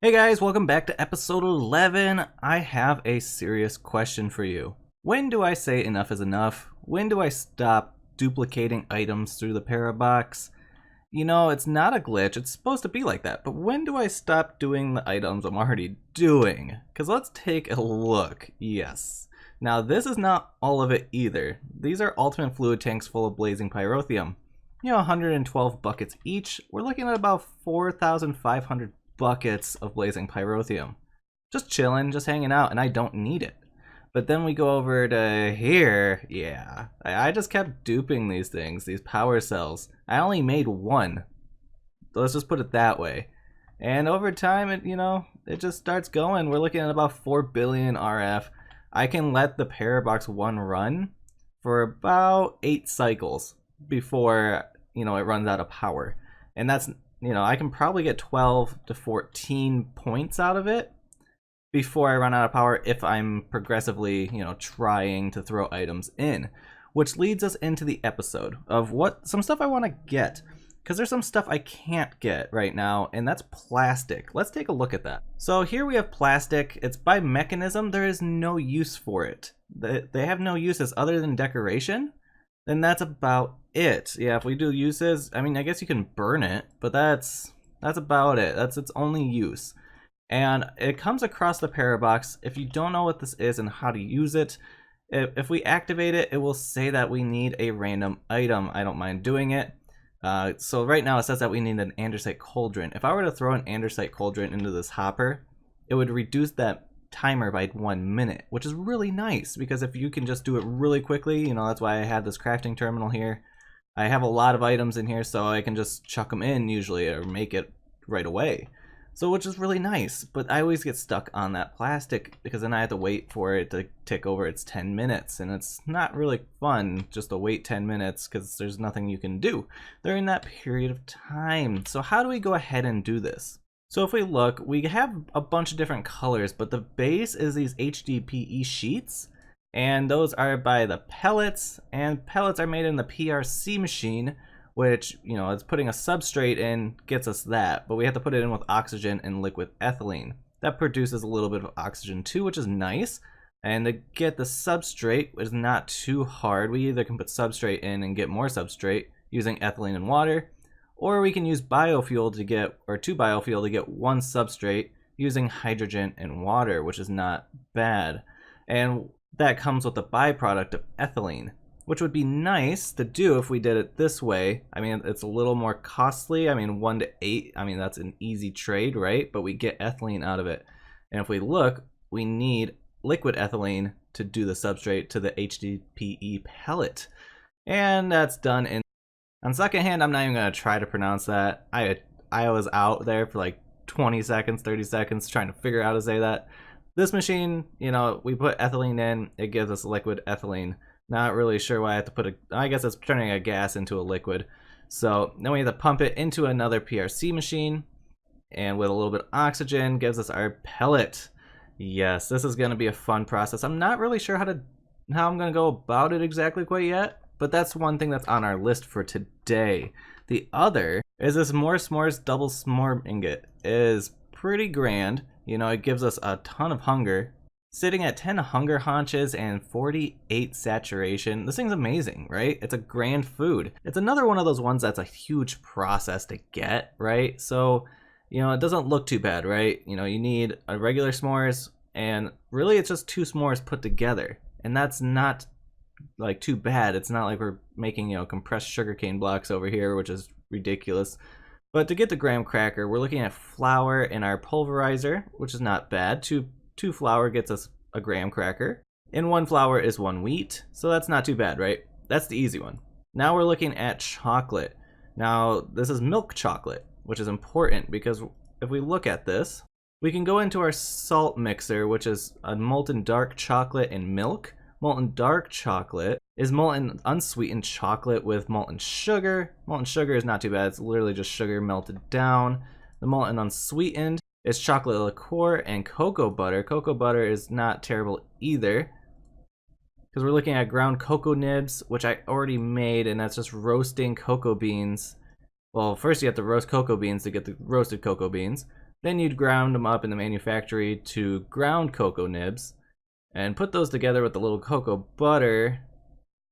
Hey guys, welcome back to episode 11. I have a serious question for you. When do I say enough is enough? When do I stop duplicating items through the parabox? You know, it's not a glitch, it's supposed to be like that, but when do I stop doing the items I'm already doing? Because let's take a look. Yes. Now this is not all of it either. These are ultimate fluid tanks full of blazing pyrotheum. You know, 112 buckets each. We're looking at about 4,500 buckets of blazing pyrotheum. Just chilling, just hanging out, and I don't need it. But then we go over to here. Yeah, I just kept duping these things, these power cells. I only made one. Let's just put it that way. And over time, it just starts going. We're looking at about 4 billion RF. I can let the parabox 1 run for about 8 cycles before, it runs out of power. And that's, I can probably get 12 to 14 points out of it before I run out of power if I'm progressively, trying to throw items in. Which leads us into the episode of some stuff I want to get. Because there's some stuff I can't get right now, and that's plastic. Let's take a look at that. So here we have plastic. It's by MEKINISM. There is no use for it. They have no uses other than decoration. Then that's about it. Yeah, if we do uses, I guess you can burn it, but that's about it. That's its only use. And it comes across the parabox. If you don't know what this is and how to use it, if we activate it, it will say that we need a random item. I don't mind doing it. So right now it says that we need an andesite cauldron. If I were to throw an andesite cauldron into this hopper, it would reduce that timer by 1 minute, which is really nice because if you can just do it really quickly, that's why I have this crafting terminal here. I have a lot of items in here, so I can just chuck them in usually or make it right away. So which is really nice, but I always get stuck on that plastic because then I have to wait for it to tick over its 10 minutes, and it's not really fun just to wait 10 minutes because there's nothing you can do during that period of time. So how do we go ahead and do this? So if we look, we have a bunch of different colors, but the base is these HDPE sheets, and those are by the pellets, and pellets are made in the PRC machine, which, it's putting a substrate in, gets us that, but we have to put it in with oxygen and liquid ethylene. That produces a little bit of oxygen too, which is nice. And to get the substrate is not too hard. We either can put substrate in and get more substrate using ethylene and water, or we can use biofuel to get, or 2 biofuel to get 1 substrate using hydrogen and water, which is not bad. And that comes with a byproduct of ethylene, which would be nice to do if we did it this way. It's a little more costly. 1 to 8, that's an easy trade, right? But we get ethylene out of it. And if we look, we need liquid ethylene to do the substrate to the HDPE pellet. And that's done in. On second hand, I'm not even going to try to pronounce that. I was out there for like 20 seconds, 30 seconds trying to figure out how to say that. This machine, we put ethylene in, it gives us liquid ethylene. Not really sure why I have to put I guess it's turning a gas into a liquid. So then we have to pump it into another PRC machine, and with a little bit of oxygen gives us our pellet. Yes, this is going to be a fun process. I'm not really sure how I'm going to go about it exactly quite yet, but that's one thing that's on our list for today. The other is this more s'mores double s'more ingot. It is pretty grand. It gives us a ton of hunger. Sitting at 10 hunger haunches and 48 saturation. This thing's amazing, right? It's a grand food. It's another one of those ones that's a huge process to get, right? So, it doesn't look too bad, right? You need a regular s'mores, and really it's just 2 s'mores put together. And that's not like too bad. It's not like we're making, compressed sugarcane blocks over here, which is ridiculous. But to get the graham cracker, we're looking at flour in our pulverizer, which is not bad. Two flour gets us a graham cracker. In 1 flour is 1 wheat, so that's not too bad, right? That's the easy one. Now we're looking at chocolate. Now this is milk chocolate, which is important because if we look at this, we can go into our salt mixer, which is a molten dark chocolate and milk. Molten dark chocolate is molten unsweetened chocolate with molten sugar. Molten sugar is not too bad, it's literally just sugar melted down. The molten unsweetened is chocolate liqueur and cocoa butter. Cocoa butter is not terrible either because we're looking at ground cocoa nibs, which I already made, and that's just roasting cocoa beans. Well, first you have to roast cocoa beans to get the roasted cocoa beans. Then you'd ground them up in the manufactory to ground cocoa nibs and put those together with the little cocoa butter.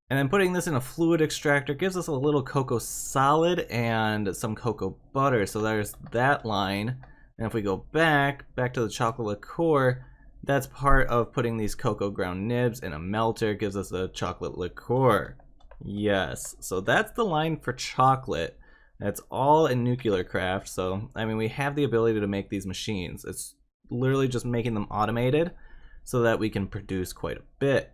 And then putting this in a fluid extractor gives us a little cocoa solid and some cocoa butter. So there's that line. And if we go back to the chocolate liqueur, that's part of putting these cocoa ground nibs in a melter, gives us a chocolate liqueur. Yes, so that's the line for chocolate. That's all in nuclear craft. So, I mean, we have the ability to make these machines. It's literally just making them automated so that we can produce quite a bit.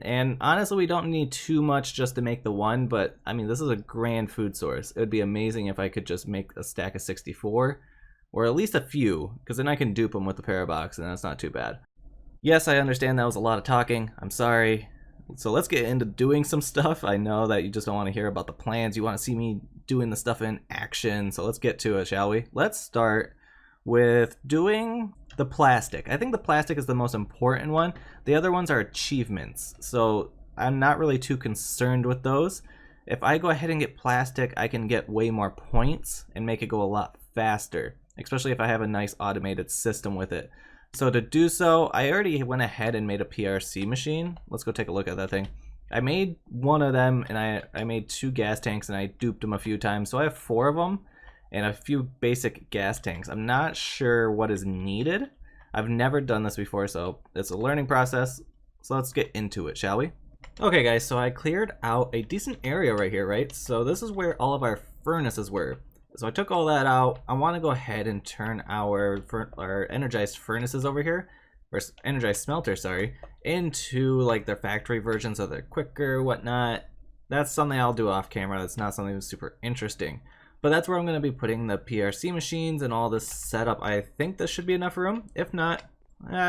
And honestly, we don't need too much just to make the one, but I mean, this is a grand food source. It would be amazing if I could just make a stack of 64, or at least a few, because then I can dupe them with the parabox, and that's not too bad. Yes, I understand that was a lot of talking. I'm sorry. So let's get into doing some stuff. I know that you just don't want to hear about the plans. You want to see me doing the stuff in action. So let's get to it, shall we? Let's start with doing the plastic. I think the plastic is the most important one. The other ones are achievements. So I'm not really too concerned with those. If I go ahead and get plastic, I can get way more points and make it go a lot faster, especially if I have a nice automated system with it. So to do so, I already went ahead and made a PRC machine. Let's go take a look at that thing. I made one of them, and I made 2 gas tanks, and I duped them a few times. So I have 4 of them and a few basic gas tanks. I'm not sure what is needed. I've never done this before, so it's a learning process. So let's get into it, shall we? Okay guys, so I cleared out a decent area right here, right? So this is where all of our furnaces were. So I took all that out. I want to go ahead and turn our energized furnaces over here, or energized smelter, sorry, into like their factory version so they're quicker, whatnot. That's something I'll do off camera. That's not something that's super interesting. But that's where I'm going to be putting the PRC machines and all this setup. I think this should be enough room. If not,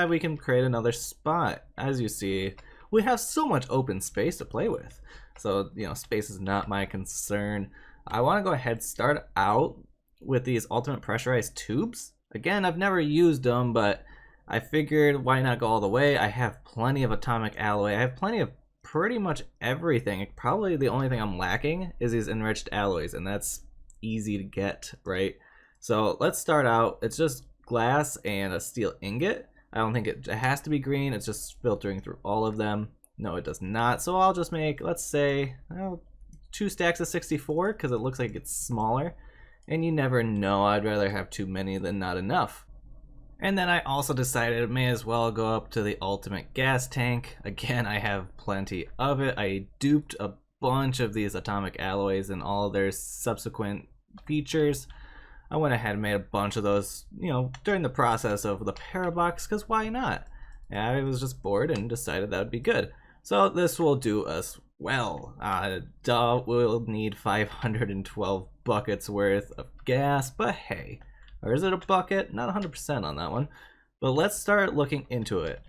we can create another spot. As you see, we have so much open space to play with. So, you know, space is not my concern. I want to go ahead and start out with these ultimate pressurized tubes. Again, I've never used them, but I figured why not go all the way. I have plenty of atomic alloy. I have plenty of pretty much everything. Probably the only thing I'm lacking is these enriched alloys, and that's easy to get, right? So let's start out. It's just glass and a steel ingot. I don't think it has to be green. It's just filtering through all of them. No, it does not. So I'll just make, let's say, 2 stacks of 64 because it looks like it's smaller. And you never know. I'd rather have too many than not enough. And then I also decided it may as well go up to the ultimate gas tank. Again, I have plenty of it. I duped a bunch of these atomic alloys and all their subsequent features. I went ahead and made a bunch of those, you know, during the process of the parabox, because why not? I was just bored and decided that would be good. So this will do us well. We'll need 512 buckets worth of gas, but hey, or is it a bucket? Not 100% on that one, but let's start looking into it.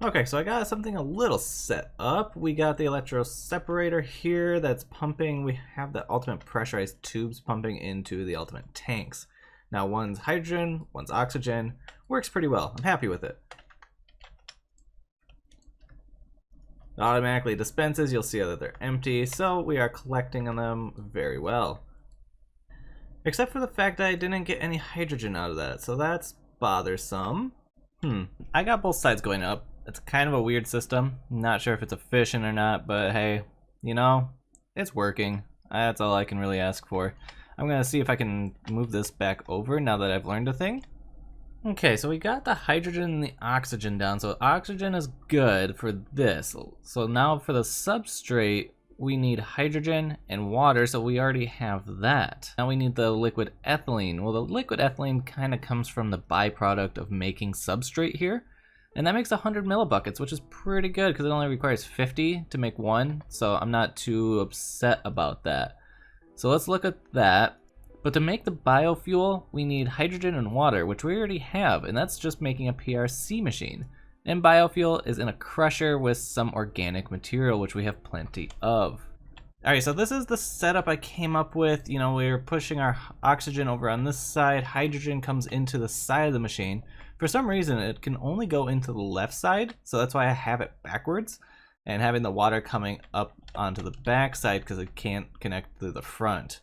Okay, so I got something a little set up. We got the electro separator here that's pumping. We have the ultimate pressurized tubes pumping into the ultimate tanks. Now one's hydrogen, one's oxygen. Works pretty well. I'm happy with it. It automatically dispenses. You'll see that they're empty, so we are collecting on them very well. Except for the fact that I didn't get any hydrogen out of that, so that's bothersome. I got both sides going up. It's kind of a weird system. Not sure if it's efficient or not, but hey, you know, it's working. That's all I can really ask for. I'm gonna see if I can move this back over now that I've learned a thing. Okay, so we got the hydrogen and the oxygen down. So oxygen is good for this. So now for the substrate, we need hydrogen and water, so we already have that. Now we need the liquid ethylene. Well, the liquid ethylene kind of comes from the byproduct of making substrate here. And that makes 100 millibuckets, which is pretty good because it only requires 50 to make one. So I'm not too upset about that. So let's look at that. But to make the biofuel, we need hydrogen and water, which we already have. And that's just making a PRC machine. And biofuel is in a crusher with some organic material, which we have plenty of. Alright, so this is the setup I came up with. You know, we're pushing our oxygen over on this side. Hydrogen comes into the side of the machine. For some reason, it can only go into the left side, so that's why I have it backwards. And having the water coming up onto the back side because it can't connect to the front.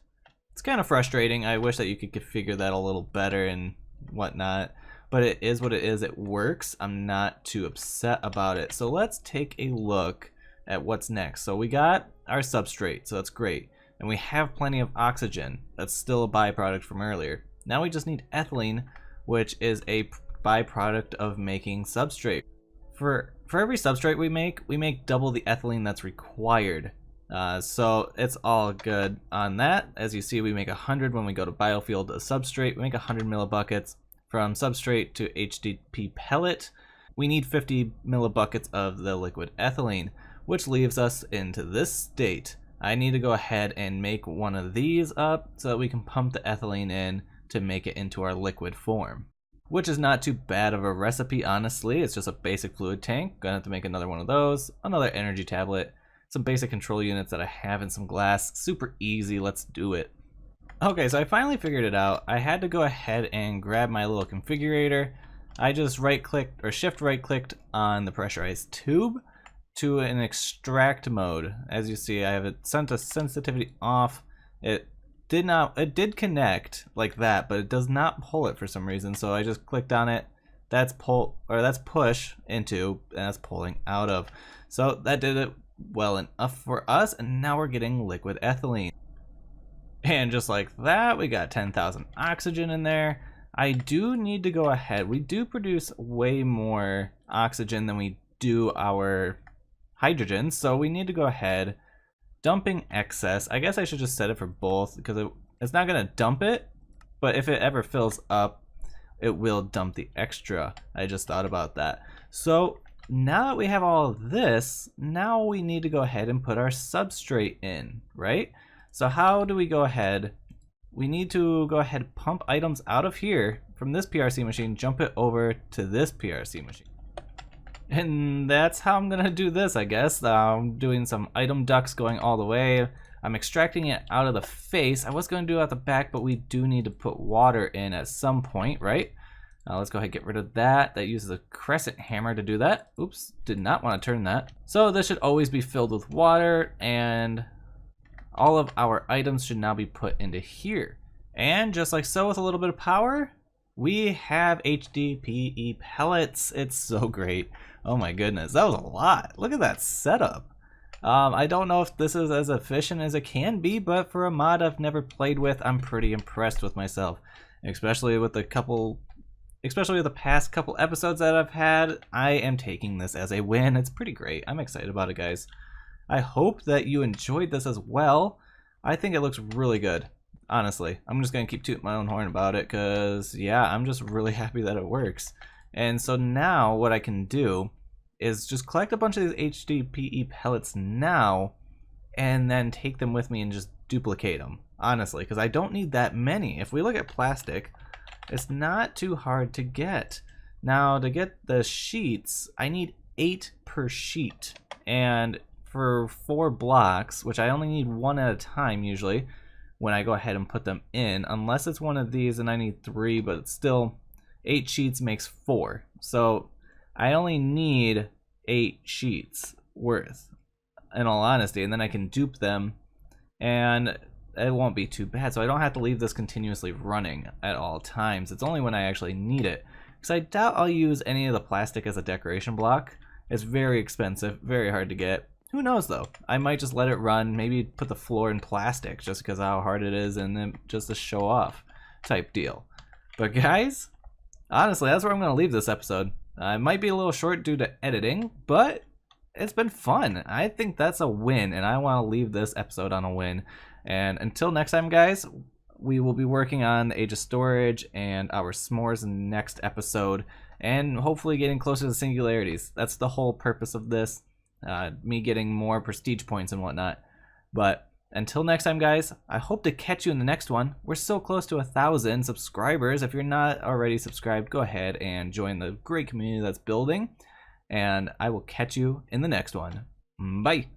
It's kind of frustrating. I wish that you could configure that a little better and whatnot, but it is what it is. It works. I'm not too upset about it. So let's take a look at what's next. So we got our substrate, so that's great. And we have plenty of oxygen. That's still a byproduct from earlier. Now we just need ethylene, which is a byproduct of making substrate. For every substrate we make double the ethylene that's required. So it's all good on that. As you see, we make 100 when we go to biofuel to substrate. We make 100 millibuckets. From substrate to HDPE pellet, we need 50 millibuckets of the liquid ethylene, which leaves us into this state. I need to go ahead and make one of these up so that we can pump the ethylene in to make it into our liquid form, which is not too bad of a recipe, honestly. It's just a basic fluid tank. Gonna have to make another one of those, another energy tablet, some basic control units that I have, in some glass. Super easy, let's do it. Okay, so I finally figured it out. I had to go ahead and grab my little configurator. I just right-clicked or shift-right-clicked on the pressurized tube to an extract mode. As you see, I have it set to sensitivity off. It did connect like that, but it does not pull it for some reason. So I just clicked on it. That's push into, and that's pulling out of. So that did it well enough for us, and now we're getting liquid ethylene. And just like that, we got 10,000 oxygen in there. I do need to go ahead. We do produce way more oxygen than we do our hydrogen, so we need to go ahead. Dumping excess. I guess I should just set it for both because it's not going to dump it, but if it ever fills up, it will dump the extra. I just thought about that. So now that we have all of this, now we need to go ahead and put our substrate in, right? So how do we go ahead? We need to go ahead, pump items out of here from this PRC machine, jump it over to this PRC machine. And that's how I'm gonna do this, I guess. I'm doing some item ducts going all the way. I'm extracting it out of the face. I was gonna do it at the back, but we do need to put water in at some point, right? Let's go ahead and get rid of that. That uses a crescent hammer to do that. Oops, did not want to turn that. So this should always be filled with water, and all of our items should now be put into here. And just like so, with a little bit of power, we have HDPE pellets. It's so great. Oh my goodness, that was a lot. Look at that setup. I don't know if this is as efficient as it can be, but for a mod I've never played with, I'm pretty impressed with myself. Especially with the past couple episodes that I've had, I am taking this as a win. It's pretty great. I'm excited about it, guys. I hope that you enjoyed this as well. I think it looks really good, honestly. I'm just gonna keep tooting my own horn about it because, yeah, I'm just really happy that it works. And so now what I can do is just collect a bunch of these HDPE pellets now and then take them with me and just duplicate them, honestly, because I don't need that many. If we look at plastic, it's not too hard to get. Now, to get the sheets, I need 8 per sheet. And for 4 blocks, which I only need 1 at a time usually when I go ahead and put them in, unless it's one of these and I need 3, but it's still 8 sheets makes 4. So I only need 8 sheets worth, in all honesty, and then I can dupe them and it won't be too bad. So I don't have to leave this continuously running at all times. It's only when I actually need it, because I doubt I'll use any of the plastic as a decoration block. It's very expensive, very hard to get. Who knows though? I might just let it run, maybe put the floor in plastic just because of how hard it is, and then just a show off type deal. But guys, honestly, that's where I'm going to leave this episode. It might be a little short due to editing, but it's been fun. I think that's a win, and I want to leave this episode on a win. And until next time, guys, we will be working on the Age of Storage and our s'mores in the next episode, and hopefully getting closer to singularities. That's the whole purpose of this. Me getting more prestige points and whatnot. But until next time, guys, I hope to catch you in the next one. We're so close to 1,000 subscribers. If you're not already subscribed, go ahead and join the great community that's building. And I will catch you in the next one. Bye.